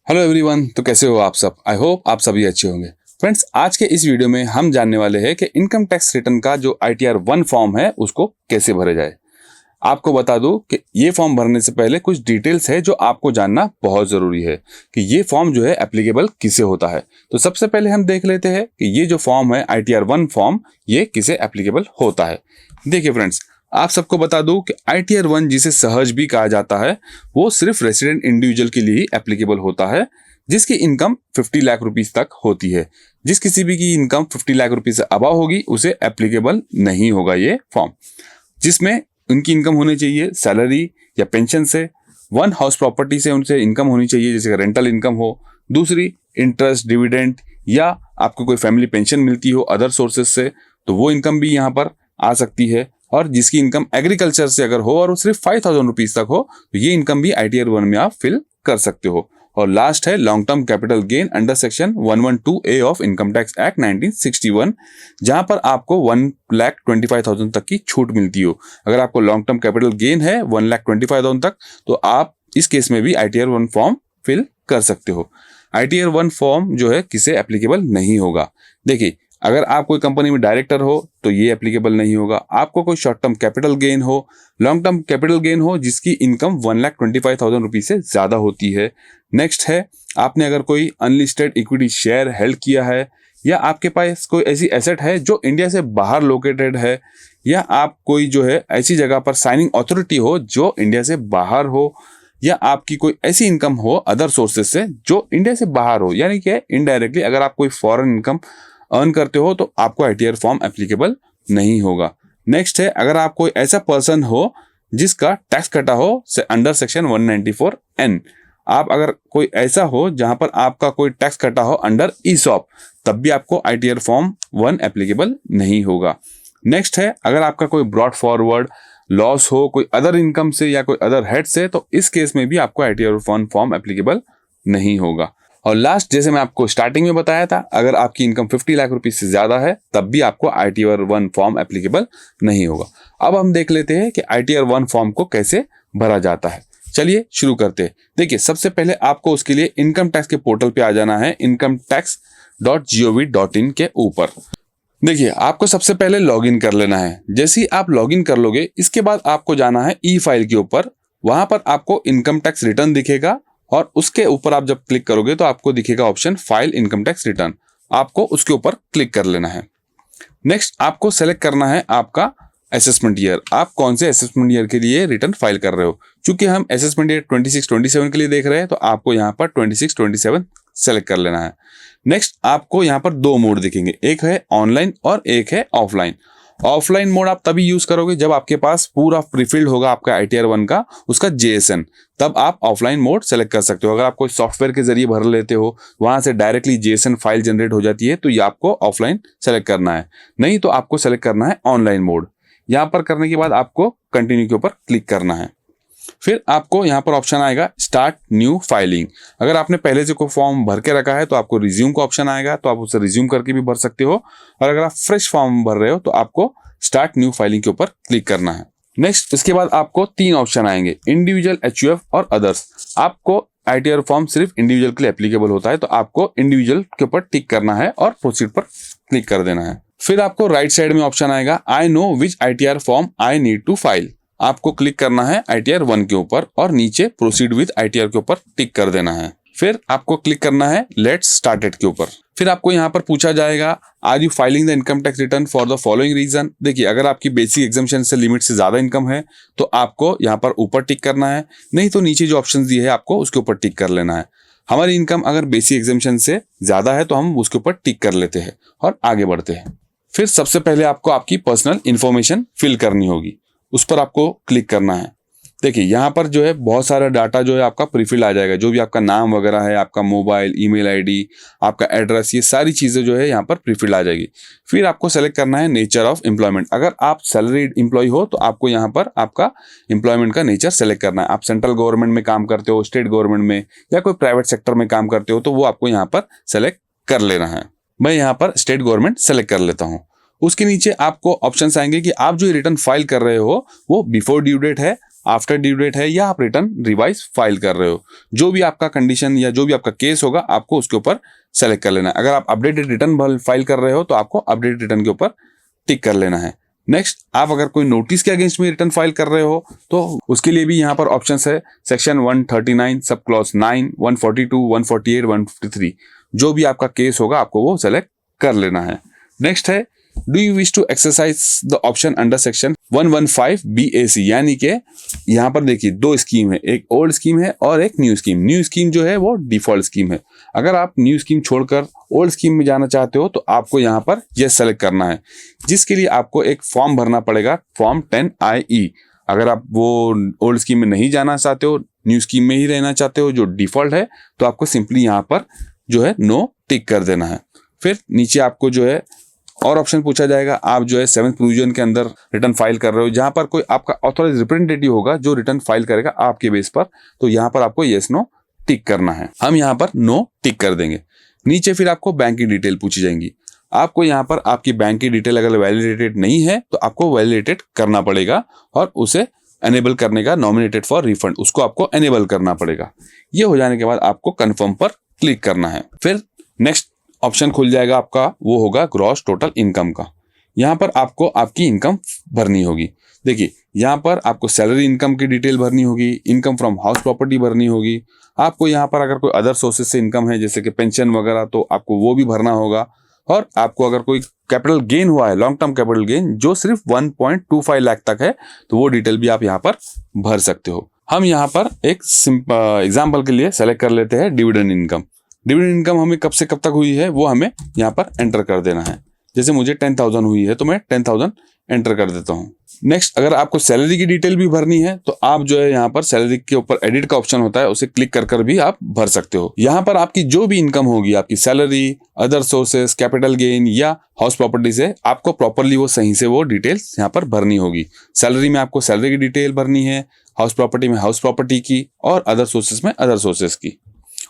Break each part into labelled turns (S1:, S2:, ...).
S1: Hello everyone, तो कैसे हो आप सब। आई होप आप सभी अच्छे होंगे। फ्रेंड्स, आज के इस वीडियो में हम जानने वाले हैं कि इनकम टैक्स रिटर्न का जो ITR 1 फॉर्म है उसको कैसे भरा जाए। आपको बता दूं कि ये फॉर्म भरने से पहले कुछ डिटेल्स है जो आपको जानना बहुत जरूरी है कि ये फॉर्म जो है एप्लीकेबल किसे होता है। तो सबसे पहले हम देख लेते हैं कि ये जो फॉर्म है ITR 1 फॉर्म ये किसे एप्लीकेबल होता है। देखिए फ्रेंड्स, आप सबको बता दूं कि ITR 1 जिसे सहज भी कहा जाता है वो सिर्फ रेसिडेंट इंडिविजुअल के लिए ही एप्लीकेबल होता है जिसकी इनकम 50 लाख रुपीस तक होती है। जिस किसी भी की इनकम 50 लाख रुपीस से अबव होगी उसे एप्लीकेबल नहीं होगा ये फॉर्म। जिसमें उनकी इनकम होनी चाहिए सैलरी या पेंशन से, वन हाउस प्रॉपर्टी से उनसे इनकम होनी चाहिए जैसे रेंटल इनकम हो, दूसरी इंटरेस्ट डिविडेंड या आपको कोई फैमिली पेंशन मिलती हो अदर सोर्सेज से तो वो इनकम भी यहाँ पर आ सकती है। और जिसकी इनकम एग्रीकल्चर से अगर हो और वो सिर्फ 5000 रुपीज तक हो तो ये इनकम भी ITR 1 में आप फिल कर सकते हो। और लास्ट है long term capital gain under section 112A of income tax act 1961, जहां पर आपको 1,25,000 तक की छूट मिलती हो। अगर आपको लॉन्ग टर्म कैपिटल गेन है 1,25,000 तक तो आप इस केस में भी ITR 1 फॉर्म फिल कर सकते हो। ITR 1 फॉर्म जो है किसे एप्लीकेबल नहीं होगा। देखिए, अगर आप कोई कंपनी में डायरेक्टर हो तो ये एप्लीकेबल नहीं होगा। आपको कोई शॉर्ट टर्म कैपिटल गेन हो, लॉन्ग टर्म कैपिटल गेन हो जिसकी इनकम 1,25,000 रुपीज से ज्यादा होती है। नेक्स्ट है, आपने अगर कोई अनलिस्टेड इक्विटी शेयर हेल्ड किया है या आपके पास कोई ऐसी एसेट है जो इंडिया से बाहर लोकेटेड है या आप कोई जो है ऐसी जगह पर साइनिंग अथॉरिटी हो जो इंडिया से बाहर हो या आपकी कोई ऐसी इनकम हो अदर सोर्सेज से जो इंडिया से बाहर हो, यानी कि इनडायरेक्टली अगर आप कोई फॉरेन इनकम अर्न करते हो तो आपको ITR फॉर्म एप्लीकेबल नहीं होगा। नेक्स्ट है, अगर आप कोई ऐसा पर्सन हो जिसका टैक्स कटा हो से अंडर सेक्शन 194N, आप अगर कोई ऐसा हो जहां पर आपका कोई टैक्स कटा हो अंडर ESOP तब भी आपको ITR फॉर्म 1 एप्लीकेबल नहीं होगा। नेक्स्ट है, अगर आपका कोई ब्रॉड फॉरवर्ड लॉस हो कोई अदर इनकम से या कोई अदर हेड से तो इस केस में भी आपको ITR 1 फॉर्म एप्लीकेबल नहीं होगा। और लास्ट, जैसे मैं आपको स्टार्टिंग में बताया था, अगर आपकी इनकम 50 लाख रुपीस से ज्यादा है तब भी आपको ITR 1 फॉर्म एप्लीकेबल नहीं होगा। अब हम देख लेते हैं कि ITR 1 फॉर्म को कैसे भरा जाता है। चलिए शुरू करते हैं। देखिए, सबसे पहले आपको उसके लिए इनकम टैक्स के पोर्टल पे आ जाना है incometax.gov.in के ऊपर। देखिए, आपको सबसे पहले लॉगिन कर लेना है। जैसे ही आप लॉगिन कर लोगे इसके बाद आपको जाना है ई फाइल के ऊपर। वहां पर आपको इनकम टैक्स रिटर्न दिखेगा और उसके ऊपर आप जब क्लिक करोगे तो आपको दिखेगा option file income tax return. आपको उसके ऊपर क्लिक कर लेना है। नेक्स्ट आपको सेलेक्ट करना है आपका असेसमेंट ईयर। आप कौन से असेसमेंट ईयर के लिए रिटर्न फाइल कर रहे हो। चूंकि हम असेसमेंट ईयर 26-27 के लिए देख रहे हैं तो आपको यहाँ पर 26-27 सेलेक्ट कर लेना है। नेक्स्ट आपको यहाँ पर दो मोड दिखेंगे, एक है ऑनलाइन और एक है ऑफलाइन। ऑफलाइन मोड आप तभी यूज करोगे जब आपके पास पूरा प्रीफिल्ड होगा आपका ITR 1 का उसका JSN, तब आप ऑफलाइन मोड सेलेक्ट कर सकते हो। अगर आप कोई सॉफ्टवेयर के जरिए भर लेते हो वहां से डायरेक्टली JSN फाइल जनरेट हो जाती है तो ये आपको ऑफलाइन सेलेक्ट करना है, नहीं तो आपको सेलेक्ट करना है ऑनलाइन मोड। यहाँ पर करने के बाद आपको कंटिन्यू के ऊपर क्लिक करना है। फिर आपको यहाँ पर ऑप्शन आएगा स्टार्ट न्यू फाइलिंग। अगर आपने पहले से कोई फॉर्म भर के रखा है तो आपको रिज्यूम का ऑप्शन आएगा, तो आप उसे रिज्यूम करके भी भर सकते हो। और अगर आप फ्रेश फॉर्म भर रहे हो तो आपको स्टार्ट न्यू फाइलिंग के ऊपर क्लिक करना है। नेक्स्ट, इसके बाद आपको तीन ऑप्शन आएंगे, इंडिविजुअल, HUF और अदर्स। आपको ITR फॉर्म सिर्फ इंडिविजुअल के लिए एप्लीकेबल होता है तो आपको इंडिविजुअल के ऊपर टिक करना है और प्रोसीड पर क्लिक कर देना है। फिर आपको राइट साइड में ऑप्शन आएगा I know which ITR form I need to file. आपको क्लिक करना है ITR 1 के ऊपर और नीचे प्रोसीड विद ITR के ऊपर टिक कर देना है। फिर आपको क्लिक करना है लेट्स स्टार्टेड के ऊपर। फिर आपको यहाँ पर पूछा जाएगा are you filing the income tax return for the following reason. देखिए, अगर आपकी बेसिक एग्जाम्पशन से लिमिट से ज्यादा इनकम है तो आपको यहाँ पर ऊपर टिक करना है, नहीं तो नीचे जो ऑप्शन दिए है आपको उसके ऊपर टिक कर लेना है। हमारी इनकम अगर बेसिक एग्जाम्पशन से ज्यादा है तो हम उसके ऊपर टिक कर लेते हैं और आगे बढ़ते हैं। फिर सबसे पहले आपको आपकी पर्सनल इंफॉर्मेशन फिल करनी होगी, उस पर आपको क्लिक करना है। देखिए, यहाँ पर जो है बहुत सारा डाटा जो है आपका प्रीफिल्ड आ जाएगा, जो भी आपका नाम वगैरह है, आपका मोबाइल, ईमेल ID, आपका एड्रेस, ये सारी चीज़ें जो है यहाँ पर प्रीफिल्ड आ जाएगी। फिर आपको सेलेक्ट करना है नेचर ऑफ एम्प्लॉयमेंट। अगर आप सैलरीड एम्प्लॉय हो तो आपको यहाँ पर आपका एम्प्लॉयमेंट का नेचर सेलेक्ट करना है। आप सेंट्रल गवर्नमेंट में काम करते हो, स्टेट गवर्नमेंट में या कोई प्राइवेट सेक्टर में काम करते हो तो वो आपको यहाँ पर सेलेक्ट कर लेना है। मैं यहाँ पर स्टेट गवर्नमेंट सेलेक्ट कर लेता हूँ। उसके नीचे आपको ऑप्शंस आएंगे कि आप जो रिटर्न फाइल कर रहे हो वो बिफोर ड्यू डेट है आफ्टर ड्यू डेट है या आप रिटर्न रिवाइज फाइल कर रहे हो। जो भी आपका कंडीशन या जो भी आपका केस होगा आपको उसके ऊपर सेलेक्ट कर लेना है। अगर आप अपडेटेड रिटर्न फाइल कर रहे हो तो आपको अपडेटेड रिटर्न के ऊपर टिक कर लेना है। नेक्स्ट, आप अगर कोई नोटिस के अगेंस्ट में रिटर्न फाइल कर रहे हो तो उसके लिए भी यहाँ पर ऑप्शंस है सेक्शन 139 सब क्लॉज 9, 142, 148, 153, जो भी आपका केस होगा आपको वो सेलेक्ट कर लेना है। नेक्स्ट है do you wish to exercise the option under section 115 BAC, यानी कि यहाँ पर देखिए दो स्कीम है, एक ओल्ड स्कीम है और एक न्यू स्कीम। न्यू स्कीम जो है वो डिफॉल्ट स्कीम है। अगर आप न्यू स्कीम छोड़कर ओल्ड स्कीम में जाना चाहते हो तो आपको यहाँ पर यस सेलेक्ट करना है, जिसके लिए आपको एक फॉर्म भरना पड़ेगा, फॉर्म 10IE। अगर आप वो ओल्ड स्कीम में नहीं जाना चाहते हो, न्यू स्कीम में ही रहना चाहते हो जो डिफॉल्ट है, तो आपको सिंपली यहाँ पर जो है नो टिक कर देना है। फिर नीचे आपको जो है और ऑप्शन पूछा जाएगा, आप जो है 7th प्रोविजन के अंदर रिटर्न फाइल कर रहे हो, जहां पर कोई आपका ऑथराइज रिप्रेजेंटेटिव होगा जो रिटर्न फाइल करेगा आपके बेस पर, तो यहां पर आपको यस नो टिक करना है। हम यहां पर नो टिक कर देंगे। नीचे फिर आपको बैंक की डिटेल पूछी जाएंगी। आपको यहाँ पर आपकी बैंक की डिटेल अगर वैलिडेटेड नहीं है तो आपको वैलिडेटेड करना पड़ेगा और उसे एनेबल करने का, नॉमिनेटेड फॉर रिफंड, उसको आपको एनेबल करना पड़ेगा। ये हो जाने के बाद आपको कन्फर्म पर क्लिक करना है। फिर नेक्स्ट ऑप्शन खुल जाएगा आपका, वो होगा ग्रॉस टोटल इनकम का। यहाँ पर आपको आपकी इनकम भरनी होगी। देखिए यहाँ पर आपको सैलरी इनकम की डिटेल भरनी होगी, इनकम फ्रॉम हाउस प्रॉपर्टी भरनी होगी। आपको यहाँ पर अगर कोई अदर सोर्सेज से इनकम है जैसे कि पेंशन वगैरह तो आपको वो भी भरना होगा। और आपको अगर कोई कैपिटल गेन हुआ है, लॉन्ग टर्म कैपिटल गेन जो सिर्फ 1.25 लाख तक है, तो वो डिटेल भी आप यहाँ पर भर सकते हो। हम यहाँ पर एक एग्जाम्पल के लिए सेलेक्ट कर लेते हैं डिविडेंड इनकम। डिविडेंड इनकम हमें कब से कब तक हुई है वो हमें यहाँ पर एंटर कर देना है। जैसे मुझे 10,000 हुई है तो मैं 10,000 एंटर कर देता हूँ। नेक्स्ट, अगर आपको सैलरी की डिटेल भी भरनी है तो आप जो है यहाँ पर सैलरी के ऊपर एडिट का ऑप्शन होता है, उसे क्लिक कर कर भी आप भर सकते हो। यहाँ पर आपकी जो भी इनकम होगी, आपकी salary, other sources, capital gain या हाउस प्रॉपर्टी से, आपको प्रॉपरली वो सही से वो डिटेल्स यहाँ पर भरनी होगी। सैलरी में आपको सैलरी की डिटेल भरनी है, हाउस प्रॉपर्टी में हाउस प्रॉपर्टी की और अदर सोर्सेस में अदर सोर्सेस की।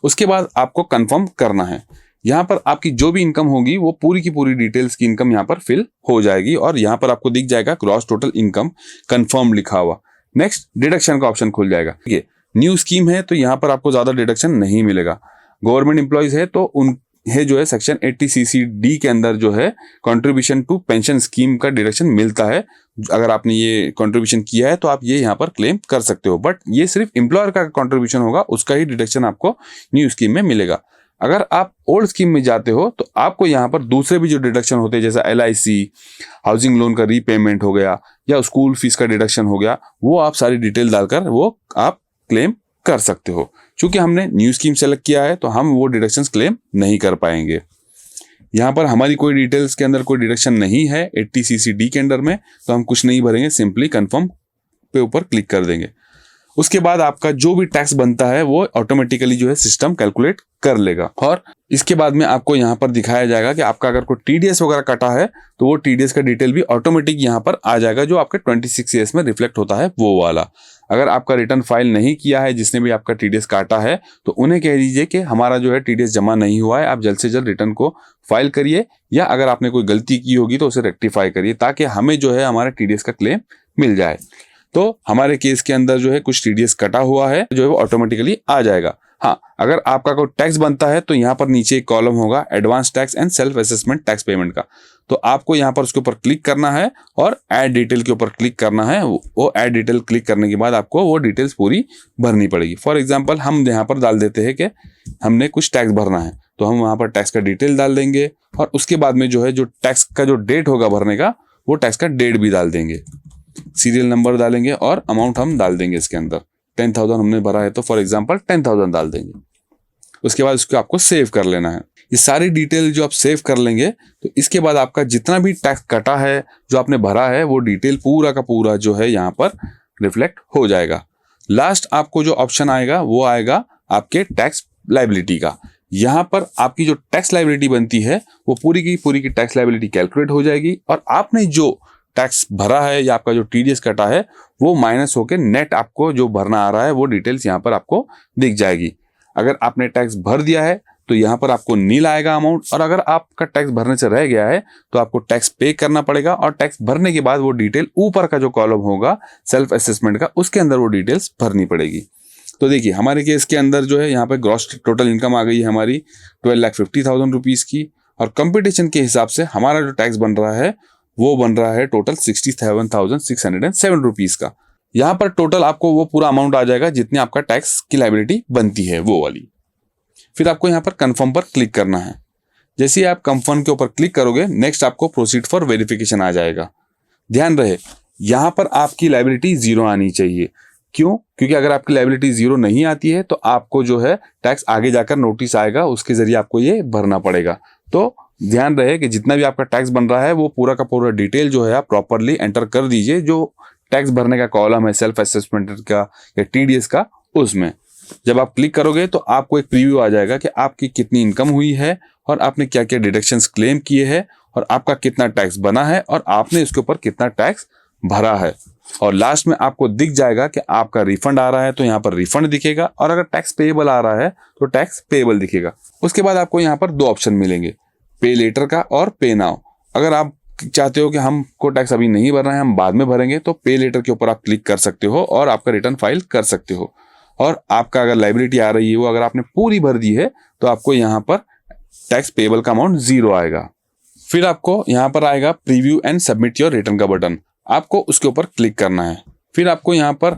S1: उसके बाद आपको कंफर्म करना है। यहाँ पर आपकी जो भी इनकम होगी वो पूरी की पूरी डिटेल्स की इनकम यहाँ पर फिल हो जाएगी और यहाँ पर आपको दिख जाएगा ग्रॉस टोटल इनकम कंफर्म लिखा हुआ। नेक्स्ट, डिडक्शन का ऑप्शन खुल जाएगा। ठीक है, न्यू स्कीम है तो यहाँ पर आपको ज्यादा डिडक्शन नहीं मिलेगा। गवर्नमेंट एम्प्लॉइज है तो उन है जो है सेक्शन 80CC(D) के अंदर जो है कंट्रीब्यूशन टू पेंशन स्कीम का डिडक्शन मिलता है। अगर आपने ये कंट्रीब्यूशन किया है तो आप ये यहाँ पर क्लेम कर सकते हो, बट ये सिर्फ एम्प्लॉयर का कंट्रीब्यूशन होगा, उसका ही डिडक्शन आपको न्यू स्कीम में मिलेगा। अगर आप ओल्ड स्कीम में जाते हो तो आपको यहाँ पर दूसरे भी जो डिडक्शन होते हैं जैसा LIC, हाउसिंग लोन का रीपेमेंट हो गया या स्कूल फीस का डिडक्शन हो गया, वो आप सारी डिटेल डालकर वो आप क्लेम कर सकते हो। चूंकि हमने न्यू स्कीम सेलेक्ट किया है तो हम वो डिडक्शंस क्लेम नहीं कर पाएंगे। यहाँ पर हमारी कोई डिटेल्स के अंदर कोई डिडक्शन नहीं है 80CC(D) के अंडर में, तो हम कुछ नहीं भरेंगे, सिंपली कंफर्म पे ऊपर क्लिक कर देंगे। उसके बाद आपका जो भी टैक्स बनता है वो ऑटोमेटिकली जो है सिस्टम कैलकुलेट कर लेगा और इसके बाद में आपको यहाँ पर दिखाया जाएगा कि आपका अगर कोई TDS वगैरह कटा है तो वो TDS का डिटेल भी ऑटोमेटिक यहाँ पर आ जाएगा, जो आपके 26 ईयर्स में रिफ्लेक्ट होता है वो वाला। अगर आपका रिटर्न फाइल नहीं किया है, जिसने भी आपका TDS काटा है, तो उन्हें कह दीजिए कि हमारा जो है TDS जमा नहीं हुआ है, आप जल्द से जल्द रिटर्न को फाइल करिए, या अगर आपने कोई गलती की होगी तो उसे रेक्टिफाई करिए ताकि हमें जो है हमारा TDS का क्लेम मिल जाए। तो हमारे केस के अंदर जो है कुछ TDS कटा हुआ है जो है वो ऑटोमेटिकली आ जाएगा। हाँ, अगर आपका कोई टैक्स बनता है तो यहाँ पर नीचे एक कॉलम होगा advance tax and self assessment tax payment का, तो आपको यहाँ पर उसके ऊपर क्लिक करना है और ऐड डिटेल के ऊपर क्लिक करना है। वो ऐड डिटेल क्लिक करने के बाद आपको वो डिटेल्स पूरी भरनी पड़ेगी। फॉर एग्जांपल हम यहाँ पर डाल देते हैं कि हमने कुछ टैक्स भरना है, तो हम वहाँ पर टैक्स का डिटेल डाल देंगे और उसके बाद में जो है जो टैक्स का जो डेट होगा भरने का, वो टैक्स का डेट भी डाल देंगे, सीरियल नंबर डालेंगे और अमाउंट हम डाल देंगे इसके अंदर। 10,000 हमने भरा है तो फॉर एग्जांपल 10,000 डाल देंगे। उसके बाद उसको आपको सेव कर लेना है। ये सारी डिटेल जो आप सेव कर लेंगे तो इसके बाद आपका जितना भी टैक्स कटा है जो आपने भरा है वो डिटेल पूरा का पूरा जो है यहाँ पर रिफ्लेक्ट हो जाएगा। लास्ट आपको जो ऑप्शन आएगा वो आएगा आपके टैक्स लायबिलिटी का। यहाँ पर आपकी जो टैक्स लायबिलिटी बनती है वो पूरी की टैक्स लायबिलिटी कैलकुलेट हो जाएगी और आपने जो टैक्स भरा है या आपका जो TDS कटा है वो माइनस होकर नेट आपको जो भरना आ रहा है वो डिटेल्स यहाँ पर आपको दिख जाएगी। अगर आपने टैक्स भर दिया है तो यहाँ पर आपको नील आएगा अमाउंट, और अगर आपका टैक्स भरने से रह गया है तो आपको टैक्स पे करना पड़ेगा, और टैक्स भरने के बाद वो डिटेल ऊपर का जो कॉलम होगा सेल्फ असेसमेंट का, उसके अंदर वो डिटेल्स भरनी पड़ेगी। तो देखिए हमारे केस के अंदर जो है यहाँ पे ग्रॉस टोटल इनकम आ गई है हमारी 12,50,000 रुपीज़ की, और कंपटीशन के हिसाब से हमारा जो टैक्स बन रहा है वो बन रहा है टोटल 67,607 रुपीज़ का। यहाँ पर टोटल आपको वो पूरा अमाउंट आ जाएगा जितनी आपका टैक्स की लायबिलिटी बनती है वो वाली। फिर आपको यहाँ पर कंफर्म पर क्लिक करना है। जैसे ही आप कंफर्म के ऊपर क्लिक करोगे, नेक्स्ट आपको प्रोसीड फॉर वेरिफिकेशन आ जाएगा। ध्यान रहे यहाँ पर आपकी लायबिलिटी 0 आनी चाहिए। क्यों? क्योंकि अगर आपकी लायबिलिटी 0 नहीं आती है तो आपको जो है टैक्स आगे जाकर नोटिस आएगा, उसके जरिए आपको ये भरना पड़ेगा। तो ध्यान रहे कि जितना भी आपका टैक्स बन रहा है वो पूरा का पूरा डिटेल जो है आप प्रॉपरली एंटर कर दीजिए, जो टैक्स भरने का कॉलम है सेल्फ असेसमेंट का या टीडीएस का, उसमें जब आप क्लिक करोगे तो आपको एक प्रीव्यू आ जाएगा कि आपकी कितनी इनकम हुई है और आपने क्या क्या डिडक्शंस क्लेम किए हैं और आपका कितना टैक्स बना है और आपने इसके ऊपर कितना टैक्स भरा है। और लास्ट में आपको दिख जाएगा कि आपका रिफंड आ रहा है तो यहाँ पर रिफंड दिखेगा, और अगर टैक्स पेएबल आ रहा है तो टैक्स पेएबल दिखेगा। उसके बाद आपको यहाँ पर 2 ऑप्शन मिलेंगे, पे लेटर का और पे नाउ। अगर आप चाहते हो कि हमको टैक्स अभी नहीं भरना है, हम बाद में भरेंगे, तो पे लेटर के ऊपर आप क्लिक कर सकते हो और आपका रिटर्न फाइल कर सकते हो। और आपका अगर लायबिलिटी आ रही है वो अगर आपने पूरी भर दी है तो आपको यहाँ पर टैक्स पेएबल का अमाउंट 0 आएगा। फिर आपको यहाँ पर आएगा preview and submit your return का बटन, आपको उसके ऊपर क्लिक करना है। फिर आपको यहाँ पर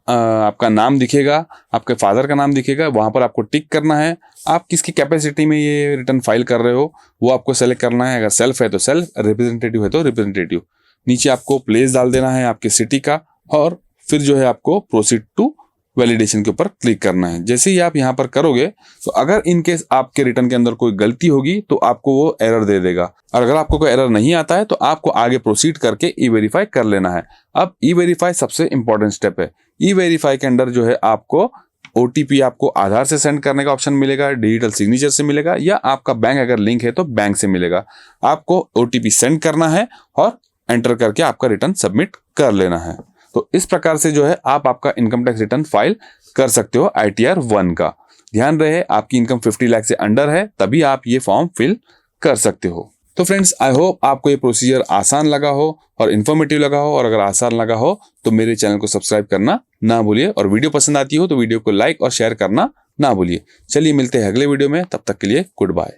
S1: आपका नाम दिखेगा, आपके फादर का नाम दिखेगा, वहाँ पर आपको टिक करना है। आप किसकी कैपेसिटी में ये रिटर्न फाइल कर रहे हो वो आपको सेलेक्ट करना है। अगर सेल्फ है तो सेल्फ, रिप्रेजेंटेटिव है तो रिप्रेजेंटेटिव। नीचे आपको प्लेस डाल देना है आपके सिटी का, और फिर जो है आपको प्रोसीड टू वैलिडेशन के ऊपर क्लिक करना है। जैसे ही आप यहाँ पर करोगे तो अगर इनकेस आपके रिटर्न के अंदर कोई गलती होगी तो आपको वो एरर दे देगा, और अगर आपको कोई एरर नहीं आता है तो आपको आगे प्रोसीड करके ई वेरीफाई कर लेना है। अब ई वेरीफाई सबसे इंपॉर्टेंट स्टेप है। ई वेरीफाई के अंदर जो है आपको ओटीपी आपको आधार से सेंड करने का ऑप्शन मिलेगा, डिजिटल सिग्नेचर से मिलेगा, या आपका बैंक अगर लिंक है तो बैंक से मिलेगा। आपको ओटीपी सेंड करना है और एंटर करके आपका रिटर्न सबमिट कर लेना है। तो इस प्रकार से जो है आप आपका इनकम टैक्स रिटर्न फाइल कर सकते हो ITR 1 का। ध्यान रहे आपकी इनकम 50 लाख से अंडर है तभी आप ये फॉर्म फिल कर सकते हो। तो फ्रेंड्स, आई होप आपको ये प्रोसीजर आसान लगा हो और इन्फॉर्मेटिव लगा हो, और अगर आसान लगा हो तो मेरे चैनल को सब्सक्राइब करना ना भूलिए, और वीडियो पसंद आती हो तो वीडियो को लाइक और शेयर करना ना भूलिए। चलिए मिलते हैं अगले वीडियो में, तब तक के लिए गुड बाय।